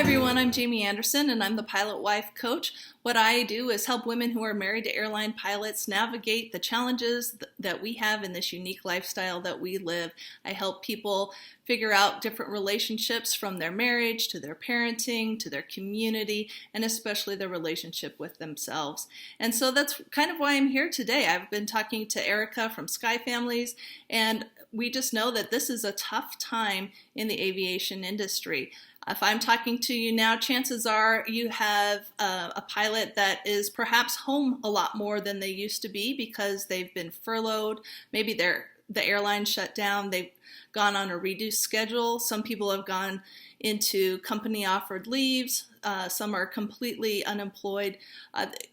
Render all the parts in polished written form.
everyone, I'm Jaymi Anderson and I'm the Pilot Wife Coach. What I do is help women who are married to airline pilots navigate the challenges that we have in this unique lifestyle that we live. I help people figure out different relationships from their marriage to their parenting to their community and especially their relationship with themselves. And so that's kind of why I'm here today. I've been talking to Erica from Sky Families, and we just know that this is a tough time in the aviation industry. If I'm talking to you now, chances are you have a pilot that is perhaps home a lot more than they used to be because they've been furloughed. Maybe the airline shut down. They've gone on a reduced schedule. Some people have gone into company offered leaves. Some are completely unemployed.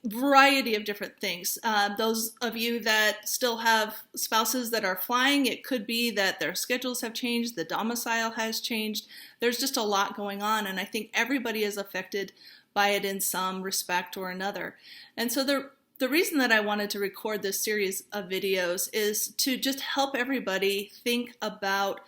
Variety of different things. Those of you that still have spouses that are flying, it could be that their schedules have changed, the domicile has changed. There's just a lot going on, and I think everybody is affected by it in some respect or another. And so the reason that I wanted to record this series of videos is to just help everybody think about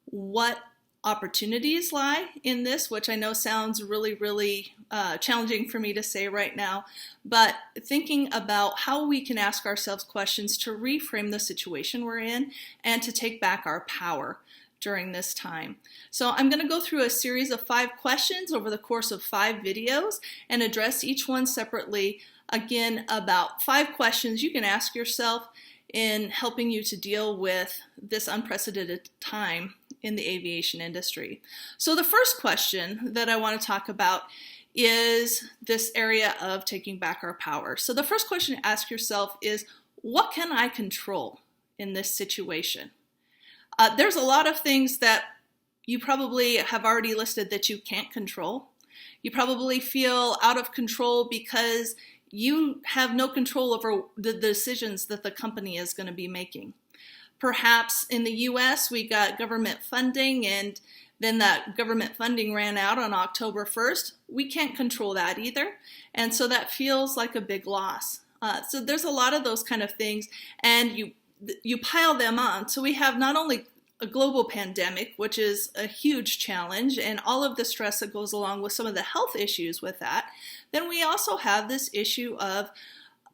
what opportunities lie in this, which I know sounds really challenging for me to say right now, but thinking about how we can ask ourselves questions to reframe the situation we're in and to take back our power during this time. So I'm going to go through a series of 5 questions over the course of 5 videos and address each one separately. Again, about 5 questions you can ask yourself in helping you to deal with this unprecedented time in the aviation industry. So the first question that I want to talk about is this area of taking back our power. So the first question to ask yourself is, what can I control in this situation? There's a lot of things that you probably have already listed that you can't control. You probably feel out of control because you have no control over the decisions that the company is going to be making. Perhaps in the US, we got government funding, and then that government funding ran out on October 1st. We can't control that either. And so that feels like a big loss. So there's a lot of those kind of things, and you pile them on. So we have not only a global pandemic, which is a huge challenge, and all of the stress that goes along with some of the health issues with that, then we also have this issue of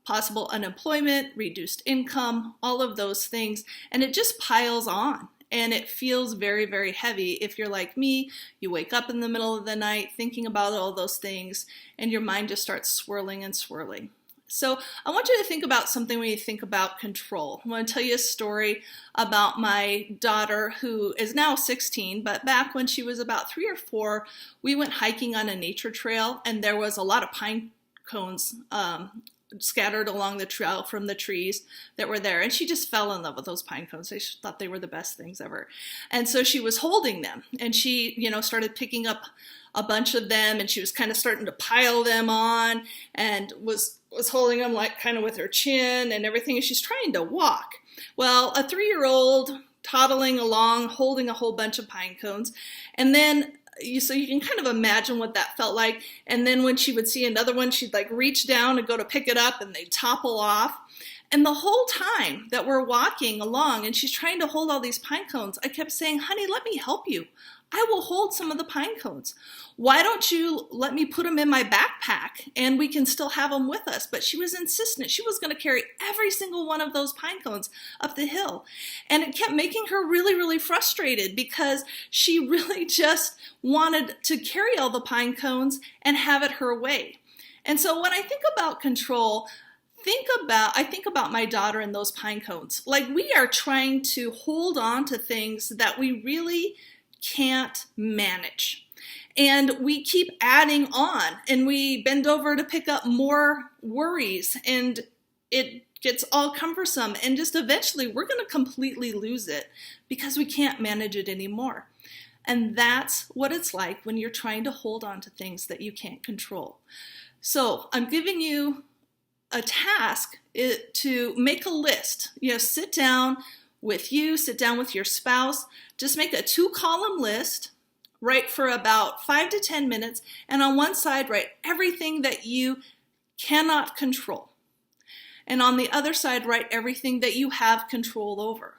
possible unemployment, reduced income, all of those things, and it just piles on. And it feels very heavy. If you're like me, you wake up in the middle of the night thinking about all those things, and your mind just starts swirling and swirling. So I want you to think about something when you think about control. I want to tell you a story about my daughter, who is now 16, but back when she was about 3 or 4, we went hiking on a nature trail, and there was a lot of pine cones scattered along the trail from the trees that were there. And she just fell in love with those pine cones. She thought they were the best things ever. And so she was holding them, and she, started picking up a bunch of them, and she was kind of starting to pile them on and was holding them like kind of with her chin and everything. And she's trying to walk. Well, a 3-year-old toddling along, holding a whole bunch of pine cones. And then so you can kind of imagine what that felt like. And then when she would see another one, she'd like reach down and go to pick it up, and they'd topple off. And the whole time that we're walking along and she's trying to hold all these pine cones, I kept saying, honey, let me help you. I will hold some of the pine cones. Why don't you let me put them in my backpack and we can still have them with us? But she was insistent. She was going to carry every single one of those pine cones up the hill. And it kept making her really frustrated because she really just wanted to carry all the pine cones and have it her way. And so when I think about control, I think about my daughter and those pine cones. Like, we are trying to hold on to things that we really can't manage. And we keep adding on, and we bend over to pick up more worries, and it gets all cumbersome, and just eventually we're going to completely lose it because we can't manage it anymore. And that's what it's like when you're trying to hold on to things that you can't control. So I'm giving you a task to make a list. Sit down with your spouse, just make a 2-column list, write for about 5 to 10 minutes, and on one side write everything that you cannot control. And on the other side, write everything that you have control over.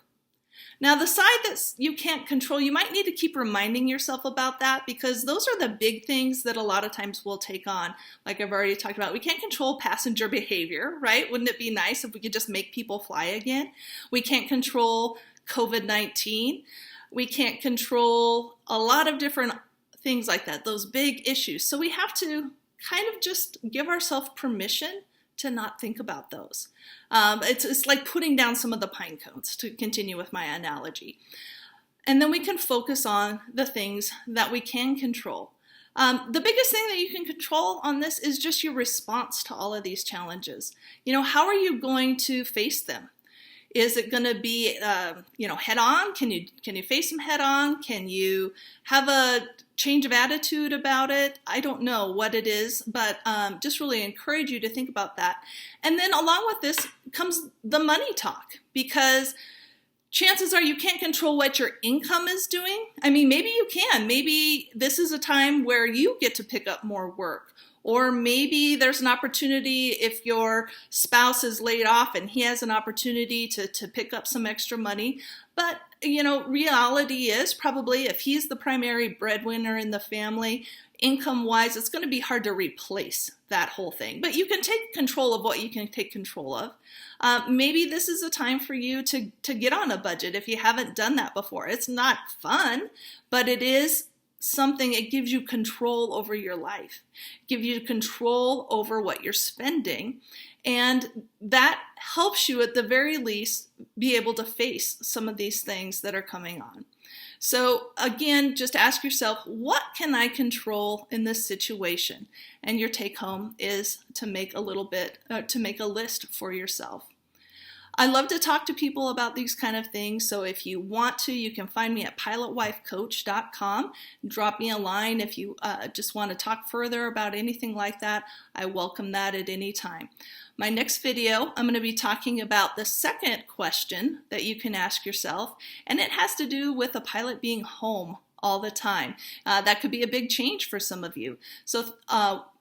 Now, the side that you can't control, you might need to keep reminding yourself about that, because those are the big things that a lot of times we'll take on. Like I've already talked about, we can't control passenger behavior, right? Wouldn't it be nice if we could just make people fly again? We can't control COVID-19. We can't control a lot of different things like that, those big issues. So we have to kind of just give ourselves permission to not think about those. It's like putting down some of the pine cones, to continue with my analogy. And then we can focus on the things that we can control. The biggest thing that you can control on this is just your response to all of these challenges. How are you going to face them? Is it going to be, head on? Can you face them head on? Can you have a change of attitude about it? I don't know what it is, but just really encourage you to think about that. And then along with this comes the money talk, because chances are you can't control what your income is doing. I mean, maybe you can. Maybe this is a time where you get to pick up more work. Or maybe there's an opportunity if your spouse is laid off and he has an opportunity to pick up some extra money. But, reality is probably if he's the primary breadwinner in the family, income-wise, it's going to be hard to replace that whole thing. But you can take control of what you can take control of. Maybe this is a time for you to get on a budget if you haven't done that before. It's not fun, but it is something. It gives you control over your life, gives you control over what you're spending, and that helps you at the very least be able to face some of these things that are coming on. So again, just ask yourself, what can I control in this situation? And your take home is to make a list for yourself. I love to talk to people about these kind of things, so if you want to, you can find me at pilotwifecoach.com. Drop me a line if you just want to talk further about anything like that. I welcome that at any time. My next video, I'm going to be talking about the second question that you can ask yourself, and it has to do with a pilot being home all the time. That could be a big change for some of you. So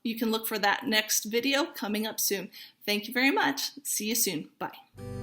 you can look for that next video coming up soon. Thank you very much. See you soon. Bye.